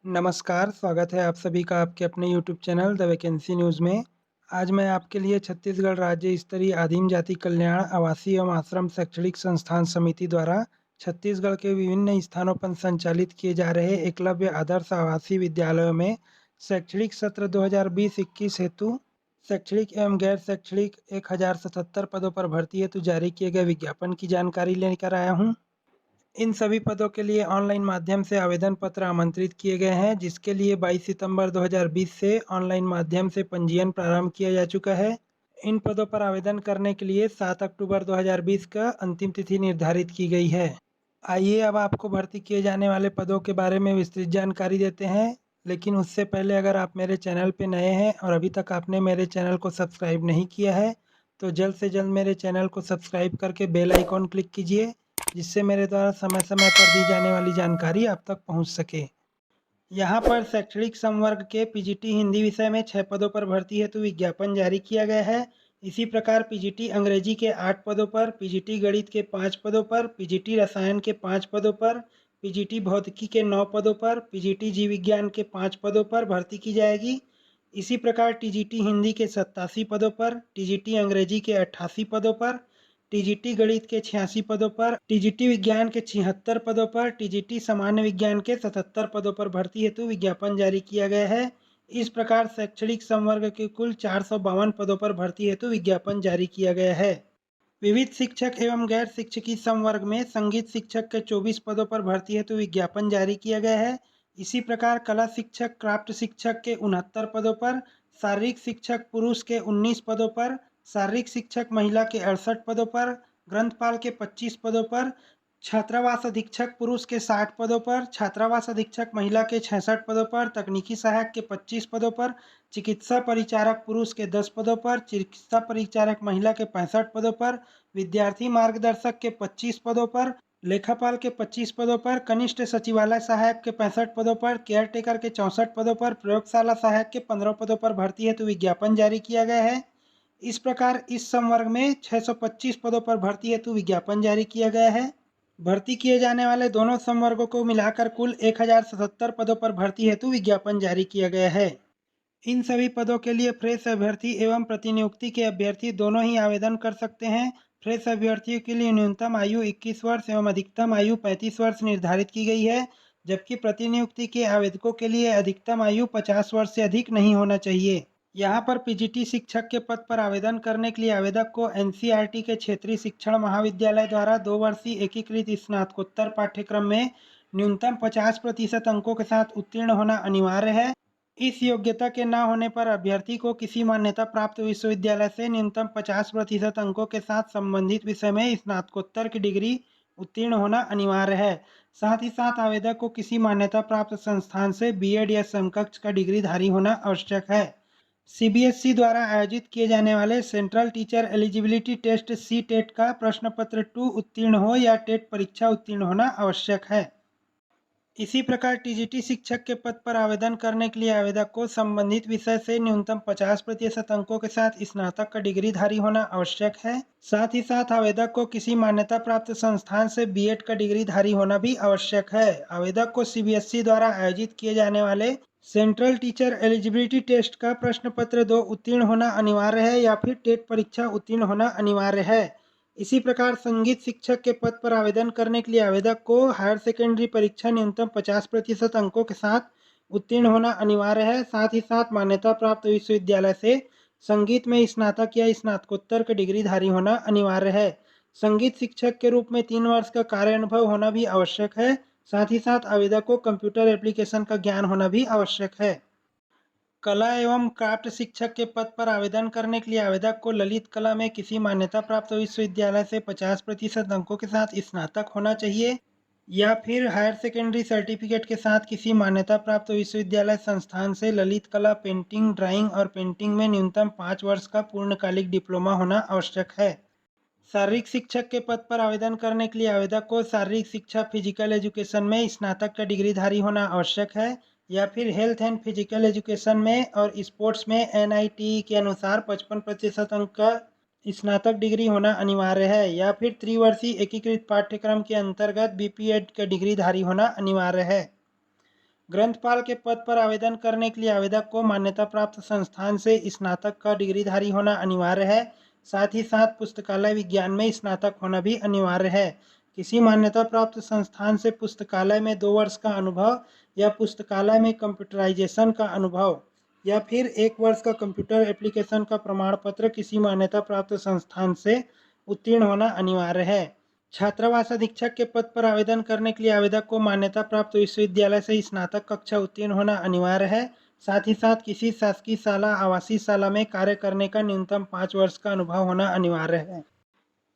नमस्कार, स्वागत है आप सभी का आपके अपने YouTube channel the vacancy news में। आज मैं आपके लिए छत्तीसगढ़ राज्य स्तरीय आदिम जाति कल्याण आवासीय एवं आश्रम शैक्षणिक संस्थान समिति द्वारा छत्तीसगढ़ के विभिन्न स्थानों पर संचालित किए जा रहे एकलव्य आदर्श आवासीय विद्यालयों में शैक्षणिक सत्र 2020-21 हेतु शैक्षणिक एवं गैर शैक्षणिक 1077 पदों पर भर्ती हेतु जारी किए गए विज्ञापन की जानकारी लेकर आया हूँ। इन सभी पदों के लिए ऑनलाइन माध्यम से आवेदन पत्र आमंत्रित किए गए हैं, जिसके लिए 22 सितंबर 2020 से ऑनलाइन माध्यम से पंजीयन प्रारंभ किया जा चुका है। इन पदों पर आवेदन करने के लिए 7 अक्टूबर 2020 का अंतिम तिथि निर्धारित की गई है। आइए अब आपको भर्ती किए जाने वाले पदों के बारे में विस्तृत जानकारी देते हैं, लेकिन उससे पहले अगर आप मेरे चैनल पर नए हैं और अभी तक आपने मेरे चैनल को सब्सक्राइब नहीं किया है, तो जल्द से जल्द मेरे चैनल को सब्सक्राइब करके बेल आइकॉन क्लिक कीजिए, जिससे मेरे द्वारा समय समय पर दी जाने वाली जानकारी आप तक पहुंच सके। यहाँ पर शैक्षणिक संवर्ग के पीजीटी हिंदी विषय में 6 पदों पर भर्ती हेतु विज्ञापन जारी किया गया है। इसी प्रकार पीजीटी अंग्रेजी के 8 पदों पर, पीजीटी गणित के 5 पदों पर, पीजीटी रसायन के 5 पदों पर, पीजीटी भौतिकी के 9 पदों पर, पीजीटी जीव विज्ञान के 5 पदों पर भर्ती की जाएगी। इसी प्रकार टीजीटी हिंदी के 87 पदों पर, टीजीटी अंग्रेजी के 88 पदों पर, टीजीटी गणित के 86 पदों पर, टीजीटी विज्ञान के 76 पदों पर, टीजीटी सामान्य विज्ञान के 77 पदों पर भर्ती हेतु विज्ञापन जारी किया गया है। इस प्रकार शैक्षणिक संवर्ग के कुल 452 पदों पर भर्ती हेतु विज्ञापन जारी किया गया है। विविध शिक्षक एवं गैर शिक्षकी संवर्ग में संगीत शिक्षक के 24 पदों पर भर्ती हेतु विज्ञापन जारी किया गया है। इसी प्रकार कला शिक्षक क्राफ्ट शिक्षक के 69 पदों पर, शारीरिक शिक्षक पुरुष के 19 पदों पर, शारीरिक शिक्षक महिला के 68 पदों पर, ग्रंथपाल के 25 पदों पर, छात्रावास अधीक्षक पुरुष के 60 पदों पर, छात्रावास अधीक्षक महिला के 66 पदों पर, तकनीकी सहायक के 25 पदों पर, चिकित्सा परिचारक पुरुष के 10 पदों पर, चिकित्सा परिचारक महिला के 65 पदों पर, विद्यार्थी मार्गदर्शक के 25 पदों पर, लेखापाल के 25 पदों पर, कनिष्ठ सचिवालय सहायक के 65 पदों पर, केयर टेकर के 64 पदों पर, प्रयोगशाला सहायक के 15 पदों पर भर्ती हेतु विज्ञापन जारी किया गया है। इस प्रकार इस संवर्ग में 625 पदों पर भर्ती हेतु विज्ञापन जारी किया गया है। भर्ती किए जाने वाले दोनों संवर्गों को मिलाकर कुल 1077 पदों पर भर्ती हेतु विज्ञापन जारी किया गया है। इन सभी पदों के लिए फ्रेश अभ्यर्थी एवं प्रतिनियुक्ति के अभ्यर्थी दोनों ही आवेदन कर सकते हैं। फ्रेश अभ्यर्थियों के लिए न्यूनतम आयु 21 वर्ष एवं अधिकतम आयु 35 वर्ष निर्धारित की गई है, जबकि प्रतिनियुक्ति के आवेदकों के लिए अधिकतम आयु 50 वर्ष से अधिक नहीं होना चाहिए। यहाँ पर पीजीटी शिक्षक के पद पर आवेदन करने के लिए आवेदक को एनसीईआरटी के क्षेत्रीय शिक्षण महाविद्यालय द्वारा 2 वर्षीय एकीकृत स्नातकोत्तर पाठ्यक्रम में न्यूनतम 50% अंकों के साथ उत्तीर्ण होना अनिवार्य है। इस योग्यता के न होने पर अभ्यर्थी को किसी मान्यता प्राप्त विश्वविद्यालय से न्यूनतम 50% अंकों के साथ संबंधित विषय में स्नातकोत्तर की डिग्री उत्तीर्ण होना अनिवार्य है। साथ ही साथ आवेदक को किसी मान्यता प्राप्त संस्थान से बीएड या समकक्ष का डिग्रीधारी होना आवश्यक है। सीबीएसई द्वारा आयोजित किए जाने वाले central teacher eligibility test C TET का प्रश्न पत्र 2 उत्तीर्ण हो या टेट परीक्षा उत्तीर्ण होना आवश्यक है। इसी प्रकार टीजीटी शिक्षक के पद पर आवेदन करने के लिए आवेदक को संबंधित विषय से न्यूनतम 50% अंकों के साथ स्नातक का डिग्रीधारी होना आवश्यक है। साथ ही साथ आवेदक को किसी मान्यता प्राप्त संस्थान से बीएड का डिग्रीधारी होना भी आवश्यक है। आवेदक को सीबीएसई द्वारा आयोजित किए जाने वाले सेंट्रल टीचर एलिजिबिलिटी टेस्ट का प्रश्न पत्र 2 उत्तीर्ण होना अनिवार्य है या फिर टेट परीक्षा उत्तीर्ण होना अनिवार्य है। इसी प्रकार संगीत शिक्षक के पद पर आवेदन करने के लिए आवेदक को हायर सेकेंडरी परीक्षा न्यूनतम 50% अंकों के साथ उत्तीर्ण होना अनिवार्य है। साथ ही साथ मान्यता प्राप्त विश्वविद्यालय से संगीत में स्नातक या स्नातकोत्तर का डिग्रीधारी होना अनिवार्य है। संगीत शिक्षक के रूप में 3 वर्ष का कार्य अनुभव होना भी आवश्यक है। साथ ही साथ आवेदक को कंप्यूटर एप्लीकेशन का ज्ञान होना भी आवश्यक है। कला एवं क्राफ्ट शिक्षक के पद पर आवेदन करने के लिए आवेदक को ललित कला में किसी मान्यता प्राप्त विश्वविद्यालय से 50% अंकों के साथ स्नातक होना चाहिए या फिर हायर सेकेंडरी सर्टिफिकेट के साथ किसी मान्यता प्राप्त विश्वविद्यालय संस्थान से ललित कला पेंटिंग ड्राइंग और पेंटिंग में न्यूनतम 5 वर्ष का पूर्णकालिक डिप्लोमा होना आवश्यक है। शारीरिक शिक्षक के पद पर आवेदन करने के लिए आवेदक को शारीरिक शिक्षा फिजिकल एजुकेशन में स्नातक का डिग्रीधारी होना आवश्यक है या फिर हेल्थ एंड फिजिकल एजुकेशन में और स्पोर्ट्स में एनआईटी के अनुसार 55% अंक का स्नातक डिग्री होना अनिवार्य है या फिर त्रिवर्षीय एकीकृत पाठ्यक्रम के अंतर्गत बीपीएड का डिग्रीधारी होना अनिवार्य है। ग्रंथपाल के पद पर आवेदन करने के लिए आवेदक को मान्यता प्राप्त संस्थान से स्नातक का डिग्रीधारी होना अनिवार्य है। साथ ही साथ पुस्तकालय विज्ञान में स्नातक होना भी अनिवार्य है। किसी मान्यता प्राप्त संस्थान से पुस्तकालय में 2 वर्ष का अनुभव या पुस्तकालय में कंप्यूटराइजेशन का अनुभव या फिर 1 वर्ष का कंप्यूटर एप्लीकेशन का प्रमाण पत्र किसी मान्यता प्राप्त संस्थान से उत्तीर्ण होना अनिवार्य है। छात्रावास अधीक्षक के पद पर आवेदन करने के लिए आवेदक को मान्यता प्राप्त विश्वविद्यालय से स्नातक कक्षा उत्तीर्ण होना अनिवार्य है। साथ ही साथ किसी शासकीय शाला आवासीय शाला में कार्य करने का न्यूनतम 5 वर्ष का अनुभव होना अनिवार्य है।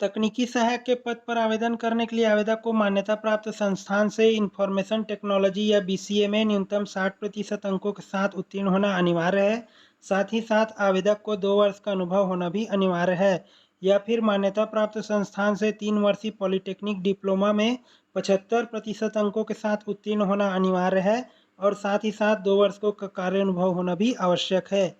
तकनीकी सहायक के पद पर आवेदन करने के लिए आवेदक को मान्यता प्राप्त संस्थान से इंफॉर्मेशन टेक्नोलॉजी या बीसीए में न्यूनतम 60% अंकों के साथ उत्तीर्ण होना अनिवार्य है। साथ ही साथ आवेदक को 2 वर्ष का अनुभव होना भी अनिवार्य है। या फिर मान्यता प्राप्त संस्थान से 3 वर्षीय पॉलिटेक्निक डिप्लोमा में 75% अंकों के साथ उत्तीर्ण होना अनिवार्य है और साथ ही साथ 2 वर्ष का कार्य अनुभव होना भी आवश्यक है।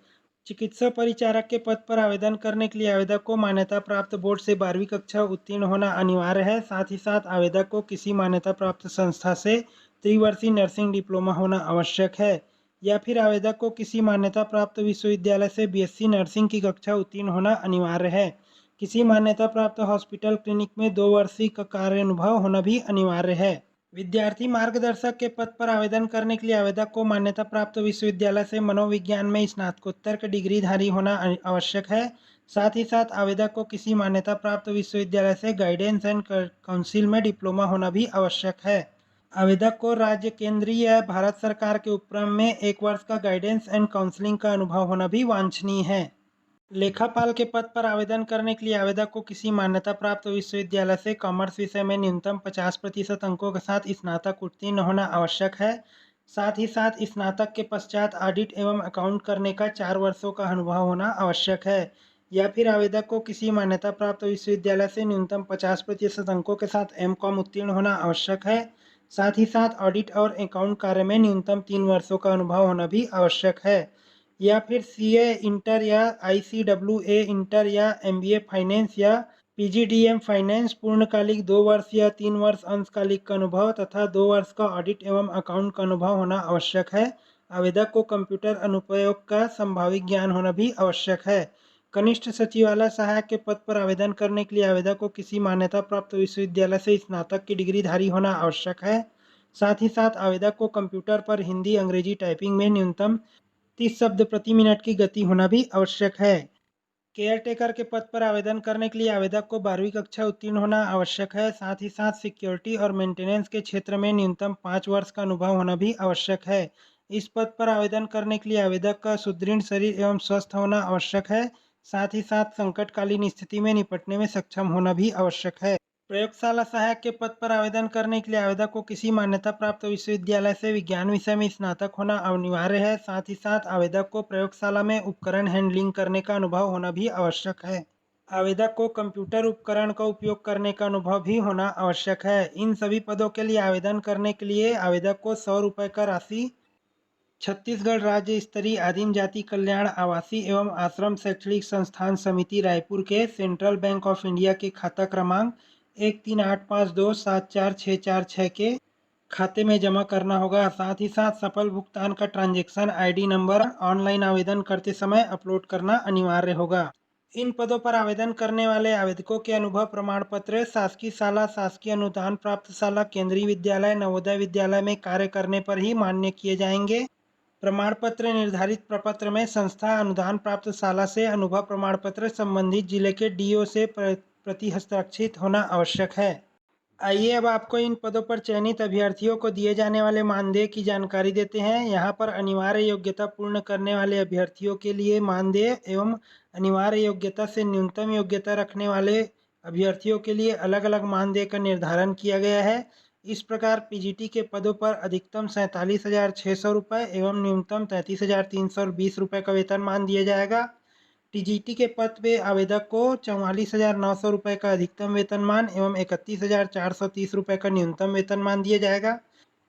चिकित्सा परिचारक के पद पर आवेदन करने के लिए आवेदक को मान्यता प्राप्त बोर्ड से 12वीं कक्षा उत्तीर्ण होना अनिवार्य है। साथ ही साथ आवेदक को किसी मान्यता प्राप्त संस्था से त्रिवर्षीय नर्सिंग डिप्लोमा होना आवश्यक है। या फिर आवेदक को किसी मान्यता प्राप्त विश्वविद्यालय से बीएससी नर्सिंग की कक्षा उत्तीर्ण होना अनिवार्य है। किसी मान्यता प्राप्त हॉस्पिटल क्लिनिक में 2 वर्षीय का कार्य अनुभव होना भी अनिवार्य है। विद्यार्थी मार्गदर्शक के पद पर आवेदन करने के लिए आवेदक को मान्यता प्राप्त विश्वविद्यालय से मनोविज्ञान में स्नातकोत्तर का डिग्रीधारी होना आवश्यक है। साथ ही साथ आवेदक को किसी मान्यता प्राप्त विश्वविद्यालय से गाइडेंस एंड काउंसिल में डिप्लोमा होना भी आवश्यक है। आवेदक को राज्य, केंद्रीय या भारत सरकार के उपक्रम में 1 वर्ष का गाइडेंस एंड काउंसलिंग का अनुभव होना भी वांछनीय है। लेखापाल के पद पर आवेदन करने के लिए आवेदक को किसी मान्यता प्राप्त विश्वविद्यालय से कॉमर्स विषय में न्यूनतम 50% अंकों के साथ स्नातक उत्तीर्ण होना आवश्यक है। साथ ही साथ स्नातक के पश्चात ऑडिट एवं अकाउंट करने का 4 वर्षों का अनुभव होना आवश्यक है। या फिर आवेदक को किसी मान्यता प्राप्त विश्वविद्यालय से न्यूनतम 50% अंकों के साथ एमकॉम उत्तीर्ण होना आवश्यक है। साथ ही साथ ऑडिट और अकाउंट कार्य में न्यूनतम 3 वर्षों का अनुभव होना भी आवश्यक है। या फिर सीए इंटर या आईसीडब्ल्यूए इंटर या एमबीए फाइनेंस या पीजीडीएम फाइनेंस पूर्णकालिक 2 वर्ष या 3 वर्ष अंशकालिक का अनुभव तथा 2 वर्ष का ऑडिट एवं अकाउंट का अनुभव होना आवश्यक है। आवेदक को कंप्यूटर अनुप्रयोग का संभावित ज्ञान होना भी आवश्यक है। कनिष्ठ सचिवालय सहायक के पद पर आवेदन करने के लिए आवेदक को किसी मान्यता प्राप्त विश्वविद्यालय से स्नातक की डिग्रीधारी होना आवश्यक है। साथ ही साथ आवेदक को कंप्यूटर पर हिंदी अंग्रेजी टाइपिंग में न्यूनतम 30 शब्द प्रति मिनट की गति होना भी आवश्यक है। केयर टेकर के पद पर आवेदन करने के लिए आवेदक को 12वीं कक्षा उत्तीर्ण होना आवश्यक है। साथ ही साथ सिक्योरिटी और मेंटेनेंस के क्षेत्र में न्यूनतम 5 वर्ष का अनुभव होना भी आवश्यक है। इस पद पर आवेदन करने के लिए आवेदक का सुदृढ़ शरीर एवं स्वस्थ होना आवश्यक है। साथ ही साथ संकटकालीन स्थिति में निपटने में सक्षम होना भी आवश्यक है। प्रयोगशाला सहायक के पद पर आवेदन करने के लिए आवेदक को किसी मान्यता प्राप्त विश्वविद्यालय से विज्ञान विषय में स्नातक होना अनिवार्य है। साथ ही साथ आवेदक को प्रयोगशाला में उपकरण हैंडलिंग करने का अनुभव होना भी आवश्यक है। आवेदक को कंप्यूटर उपकरण का उपयोग करने का अनुभव भी होना आवश्यक है। इन सभी पदों के लिए आवेदन करने के लिए आवेदक को 100 रुपये का राशि छत्तीसगढ़ राज्य स्तरीय आदिम जाति कल्याण आवासीय एवं आश्रम शैक्षणिक संस्थान समिति रायपुर के सेंट्रल बैंक ऑफ इंडिया के खाता क्रमांक 1385274646 के खाते में जमा करना होगा। साथ ही साथ सफल भुगतान का ट्रांजैक्शन आईडी नंबर ऑनलाइन आवेदन करते समय अपलोड करना अनिवार्य होगा। इन पदों पर आवेदन करने वाले आवेदकों के अनुभव प्रमाण पत्र शासकीय शाला, शासकीय अनुदान प्राप्त शाला, केंद्रीय विद्यालय, नवोदय विद्यालय में कार्य करने पर ही मान्य किए जाएंगे। प्रमाण पत्र निर्धारित प्रपत्र में संस्था अनुदान प्राप्त शाला से अनुभव प्रमाण पत्र संबंधित जिले के डीओ से प्रति हस्ताक्षरित होना आवश्यक है। आइए अब आपको इन पदों पर चयनित अभ्यर्थियों को दिए जाने वाले मानदेय की जानकारी देते हैं। यहाँ पर अनिवार्य योग्यता पूर्ण करने वाले अभ्यर्थियों के लिए मानदेय एवं अनिवार्य योग्यता से न्यूनतम योग्यता रखने वाले अभ्यर्थियों के लिए अलग अलग मानदेय का निर्धारण किया गया है। इस प्रकार पीजीटी के पदों पर अधिकतम 47,600 रुपये एवं न्यूनतम 33,320 रुपये का वेतनमान दिया जाएगा। टीजीटी के पद पे आवेदक को 44,900 रुपये का अधिकतम वेतनमान एवं 31,430 रुपये का न्यूनतम वेतनमान दिया जाएगा।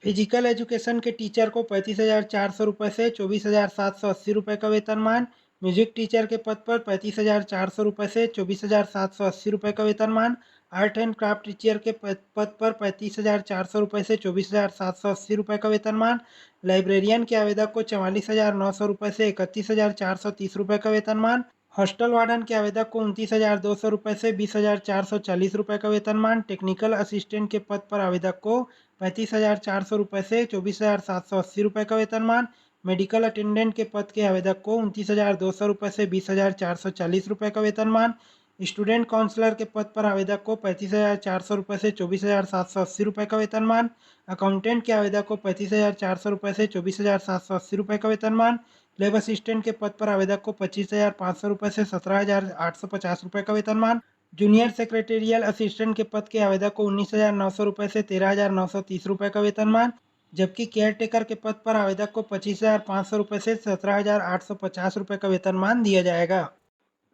फिजिकल एजुकेशन के टीचर को 35,400 रुपये से 24,780 रुपये का वेतनमान, म्यूजिक टीचर के पद पर 35,400 रुपये से 24,780 रुपये का वेतनमान। आर्ट एंड क्राफ्ट टीचर के पद पर 35,400 रुपये से 24,780 रुपये का वेतनमान। लाइब्रेरियन के आवेदक को 44,900 रुपये से 31,430 रुपये का वेतनमान। हॉस्टल वार्डन के आवेदक को 29,200 रुपये से 20,440 रुपये का वेतनमान। टेक्निकल असिस्टेंट के पद पर आवेदक को 35,400 रुपये से 24,780 रुपये का वेतनमान। मेडिकल अटेंडेंट के पद के आवेदक को 29,200 रुपये से 20,440 रुपये का वेतनमान। स्टूडेंट काउंसलर के पद पर आवेदक को 35,400 रुपये से 24,780 रुपये का वेतनमान। अकाउंटेंट के आवेदक को 35,400 रुपये से 24,780 रुपये का वेतनमान। लैब असिस्टेंट के पद पर आवेदक को 25,500 रुपये से 17,850 रुपये का वेतनमान। जूनियर सेक्रेटेरियल असिस्टेंट के पद के आवेदक को 19,900 रुपये से 13,930 रुपये का वेतनमान। जबकि केयर टेकर के पद पर आवेदक को 25,500 रुपये से 17,850 रुपये का वेतनमान दिया जाएगा।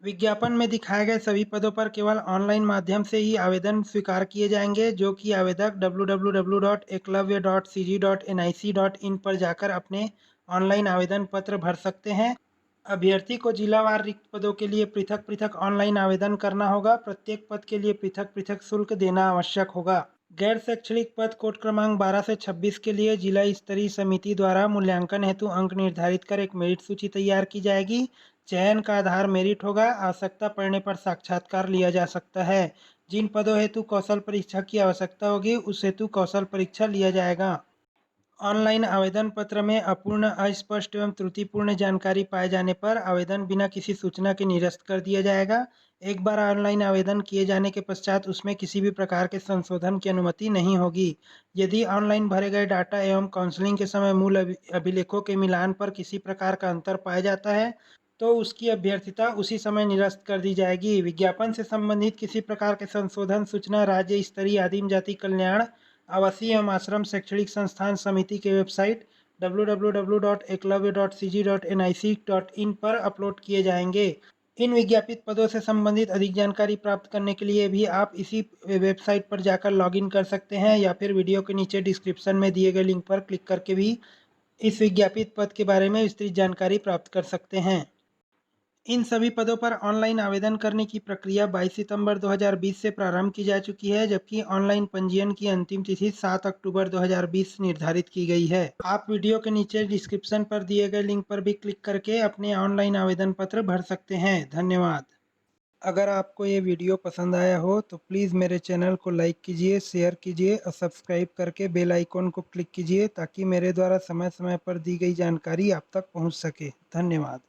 विज्ञापन में दिखाए गए सभी पदों पर केवल ऑनलाइन माध्यम से ही आवेदन स्वीकार किए जाएंगे, जो कि आवेदक www.eklavya.cg.nic.in पर जाकर अपने ऑनलाइन आवेदन पत्र भर सकते हैं। अभ्यर्थी को जिलावार रिक्त पदों के लिए पृथक पृथक ऑनलाइन आवेदन करना होगा। प्रत्येक पद के लिए पृथक पृथक शुल्क देना आवश्यक होगा। गैर शैक्षणिक पद कोड क्रमांक 12 से 26 के लिए जिला स्तरीय समिति द्वारा मूल्यांकन हेतु अंक निर्धारित कर एक मेरिट सूची तैयार की जाएगी। चयन का आधार मेरिट होगा। आवश्यकता पड़ने पर साक्षात्कार लिया जा सकता है। जिन पदों हेतु कौशल परीक्षा की आवश्यकता होगी उस हेतु कौशल परीक्षा लिया जाएगा। ऑनलाइन आवेदन पत्र में अपूर्ण, अस्पष्ट एवं त्रुटिपूर्ण जानकारी पाए जाने पर आवेदन बिना किसी सूचना के निरस्त कर दिया जाएगा। एक बार ऑनलाइन आवेदन किए जाने के पश्चात उसमें किसी भी प्रकार के संशोधन की अनुमति नहीं होगी। यदि ऑनलाइन भरे गए डाटा एवं काउंसलिंग के समय मूल अभिलेखों के मिलान पर किसी प्रकार का अंतर पाया जाता है तो उसकी अभ्यर्थिता उसी समय निरस्त कर दी जाएगी। विज्ञापन से संबंधित किसी प्रकार के संशोधन सूचना राज्य स्तरीय आदिम जाति कल्याण आवासीय एवं आश्रम शैक्षणिक संस्थान समिति के वेबसाइट www.eklavya.cg.nic.in पर अपलोड किए जाएंगे। इन विज्ञापित पदों से संबंधित अधिक जानकारी प्राप्त करने के लिए भी आप इसी वेबसाइट पर जाकर लॉगिन कर सकते हैं, या फिर वीडियो के नीचे डिस्क्रिप्शन में दिए गए लिंक पर क्लिक करके भी इस विज्ञापित पद के बारे में विस्तृत जानकारी प्राप्त कर सकते हैं। इन सभी पदों पर ऑनलाइन आवेदन करने की प्रक्रिया 22 सितंबर 2020 से प्रारंभ की जा चुकी है, जबकि ऑनलाइन पंजीयन की अंतिम तिथि 7 अक्टूबर 2020 निर्धारित की गई है। आप वीडियो के नीचे डिस्क्रिप्शन पर दिए गए लिंक पर भी क्लिक करके अपने ऑनलाइन आवेदन पत्र भर सकते हैं। धन्यवाद। अगर आपको ये वीडियो पसंद आया हो तो प्लीज़ मेरे चैनल को लाइक कीजिए, शेयर कीजिए और सब्सक्राइब करके बेल आइकॉन को क्लिक कीजिए ताकि मेरे द्वारा समय समय पर दी गई जानकारी आप तक पहुंच सके। धन्यवाद।